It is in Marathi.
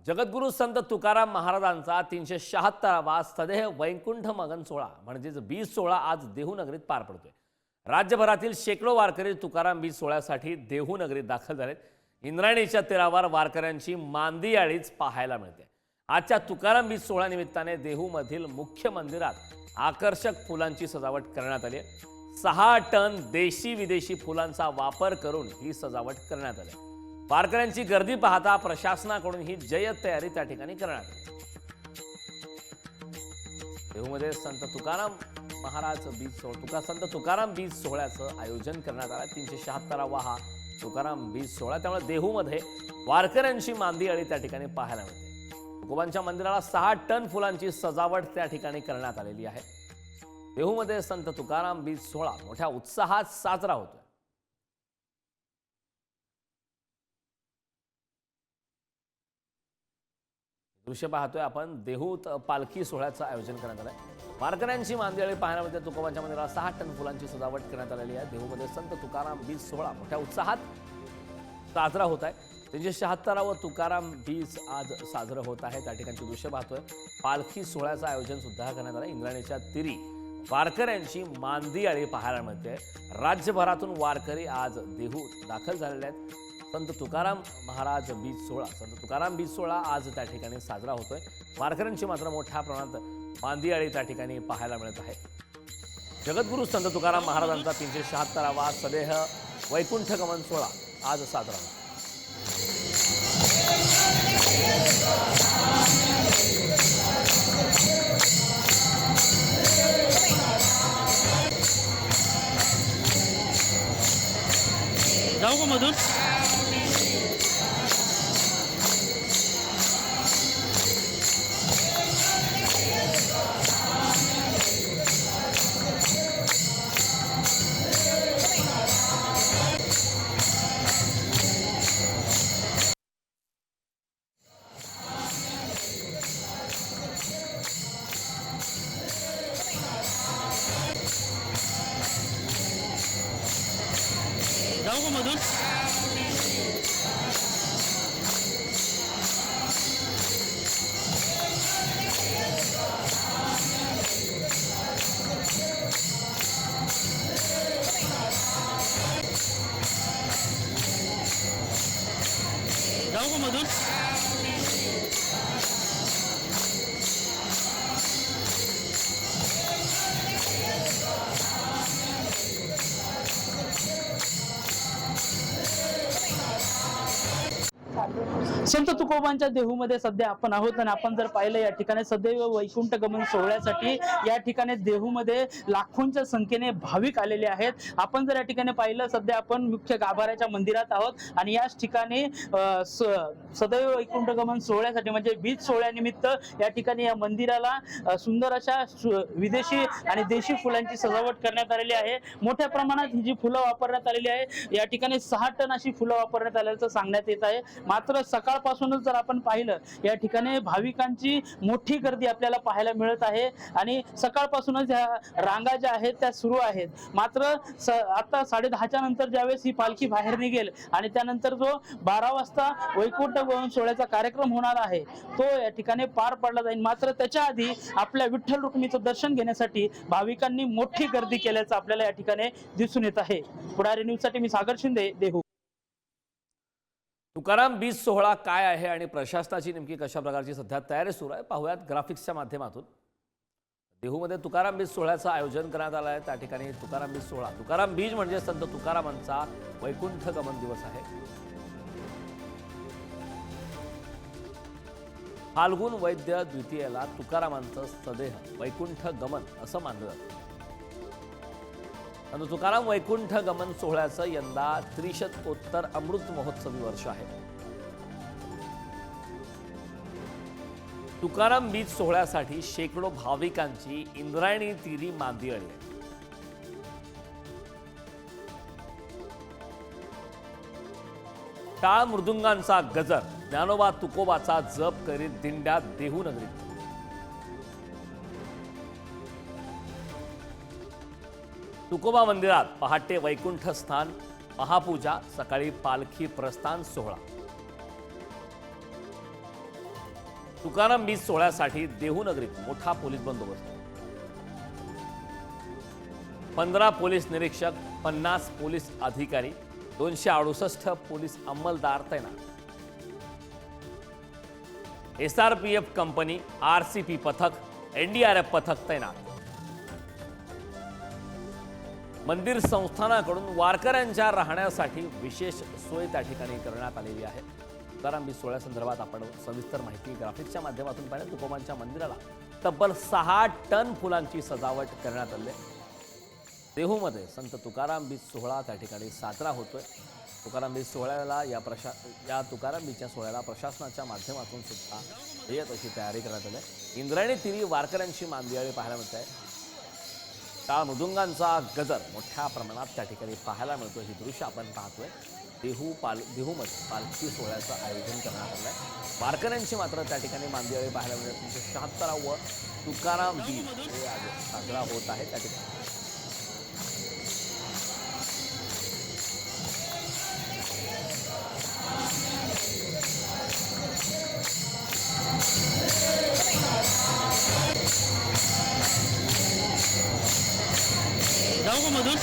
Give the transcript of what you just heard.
जगद्गुरू संत तुकाराम महाराजांचा 376वा सदेह वैकुंठ मगन सोहळा म्हणजेच बीज सोहळा आज देहू नगरीत पार पडतोय। राज्यभरातील शेकडो वारकरी तुकाराम बीज सोहळ्यासाठी देहू नगरीत दाखल झालेत। इंद्रायणीच्या तीरावर वारकऱ्यांची मांदी याळीच पाहायला मिळते। आजच्या तुकाराम बीज सोहळ्यानिमित्ताने देहूमधील मुख्य मंदिरात आकर्षक फुलांची सजावट करण्यात आली आहे। 6 टन देशी विदेशी फुलांचा वापर करून ही सजावट करण्यात आली आहे। वारकऱ्यांची गर्दी पाहता प्रशासनाकडून ही जय्यत तयारी त्या ठिकाणी करण्यात आली। देहूमध्ये संत तुकाराम महाराज बीज सोहळा संत तुकाराम बीज सोहळ्याचं आयोजन करण्यात आलं। 376वा हा तुकाराम बीज सोहळा, त्यामुळे देहूमध्ये वारकऱ्यांची मांदी याळी त्या ठिकाणी पाहायला मिळते। तुकोबांच्या मंदिराला 6 टन फुलांची सजावट त्या ठिकाणी करण्यात आलेली आहे। देहूमध्ये संत तुकाराम बीज सोहळा मोठ्या उत्साहात साजरा होतोय। दृश्य पाहतोय आपण, देहूत पालखी सोहळ्याचं आयोजन करण्यात आलंय। वारकऱ्यांची मांदियाळी पाहण्यामध्ये तुकोबांच्या मंदिराला 6 टन फुलांची सजावट करण्यात आलेली आहे। देहूमध्ये संत तुकाराम बीज सोहळा मोठ्या उत्साहात साजरा होत आहे। 376वा तुकाराम बीज आज साजरं होत आहे। त्या ठिकाणची दृश्य पाहतोय, पालखी सोहळ्याचं आयोजन सुद्धा करण्यात आलं। इंद्रायणीच्या तीरी वारकऱ्यांची मांदियाळी पाहायला मिळते। राज्यभरातून वारकरी आज देहूत दाखल झालेले आहेत। संत तुकाराम महाराज बीज सोहळा संत तुकाराम बीज सोहळा आज त्या ठिकाणी साजरा होतोय। वारकऱ्यांची मात्र मोठ्या प्रमाणात मांदियाळी त्या ठिकाणी पाहायला मिळत आहे। जगद्गुरू संत तुकाराम महाराजांचा 376वा सदेह वैकुंठ गमन सोहळा आज साजरा होतो। जाऊ का मधून? जाऊ का मधून? जाऊ का मधून? संत तुकोबांच्या देहूमध्ये सध्या आपण आहोत आणि आपण जर पाहिलं या ठिकाणी सदैव वैकुंठ गमन सोहळ्यासाठी या ठिकाणी देहूमध्ये लाखोंच्या संख्येने भाविक आलेले आहेत। आपण जर या ठिकाणी पाहिलं, सध्या आपण मुख्य गाभाऱ्याच्या मंदिरात आहोत आणि याच ठिकाणी सदैव वैकुंठ गमन सोहळ्यासाठी म्हणजे बीज सोहळ्यानिमित्त या ठिकाणी या मंदिराला सुंदर अशा विदेशी आणि देशी फुलांची सजावट करण्यात आलेली आहे। मोठ्या प्रमाणात ही जी फुलं वापरण्यात आलेली आहे, या ठिकाणी 6 टन अशी फुलं वापरण्यात आल्याचं सांगण्यात येत आहे। मात्र सकाळपासूनच जर आपण पाहिलं, या ठिकाणी भाविकांची मोठी गर्दी आपल्याला पाहायला मिळत आहे आणि सकाळपासूनच या रांगा ज्या आहेत त्या सुरू आहेत। मात्र आता 10:30च्या नंतर ज्यावेळेस ही पालखी बाहेर निघेल आणि त्यानंतर जो 12 वाजता वैकुंठ गमन सोहळ्याचा कार्यक्रम होणार आहे तो या ठिकाणी पार पडला जाईल। मात्र त्याच्या आधी आपल्या विठ्ठल रुक्मिणीचं दर्शन घेण्यासाठी भाविकांनी मोठी गर्दी केल्याचं आपल्याला या ठिकाणी दिसून येत आहे। पुढारी न्यूजसाठी मी सागर शिंदे, देहू। तुकाराम बीज सोहळा काय आहे आणि प्रशासनाची नेमकी कशा प्रकारची सध्या तयारी सुरू आहे, पाहूयात ग्राफिक्सच्या माध्यमातून। देहूमध्ये तुकाराम बीज सोहळ्याचं आयोजन करण्यात आलं आहे। त्या ठिकाणी तुकाराम बीज सोहळा, तुकाराम बीज म्हणजे संत तुकारामांचा वैकुंठ गमन दिवस आहे। फाल्गुन वैद्य द्वितीयेला तुकारामांचं सदेह वैकुंठ गमन असं मानलं जातं। संत तुकाराम वैकुंठ गमन सोहळ्याचं यंदा त्रिशतकोत्तर अमृत महोत्सवी वर्ष आहे। तुकाराम बीज सोहळ्यासाठी शेकडो भाविकांची इंद्रायणी तीरी मांदियाळी आहे। टाळ मृदुंगांचा गजर, ज्ञानोबा तुकोबाचा जप करीत दिंड्या देहू नगरीत। तुकोबा मंदिरात पहाटे वैकुंठ स्थान, महापूजा, सकाळी पालखी प्रस्थान सोहळा। तुकाराम बीज सोहळ्यासाठी देहू नगरीत मोठा पोलीस बंदोबस्त 15 पोलीस निरीक्षक 50 पोलीस अधिकारी 268 पोलीस अंमलदार तैनात SRPF कंपनी RCP पथक NDRF पथक तैनात मंदिर संस्थानाकडून वारकऱ्यांच्या राहण्यासाठी विशेष सोय त्या ठिकाणी करण्यात आलेली आहे तुकाराम बीज सोहळ्यासंदर्भात आपण सविस्तर माहिती ग्राफिक्सच्या माध्यमातून पाहिलं तुकोबांच्या मंदिराला तब्बल 6 टन फुलांची सजावट करण्यात आली आहे देहूमध्ये संत तुकाराम बीज सोहळा त्या ठिकाणी साजरा होतोय तुकाराम बीज सोहळ्याला या तुकाराम बीजच्या सोहळ्याला प्रशासनाच्या माध्यमातून सुद्धा येत अशी तयारी करण्यात आली आहे इंद्रायणी तिरी वारकऱ्यांची मांदियाळी पाहायला मिळत आहे टाळ मृदुंगांचा गजर मोठ्या प्रमाणात त्या ठिकाणी पाहायला मिळतो ही दृश्य आपण पाहतोय देहूमध्ये पालखी सोहळ्याचं आयोजन करण्यात आलं आहे वारकऱ्यांची मात्र त्या ठिकाणी मांदियाळी पाहायला मिळते 76वं तुकाराम बीज हे आज साजरा होत आहे त्या ठिकाणी जाऊ का मधून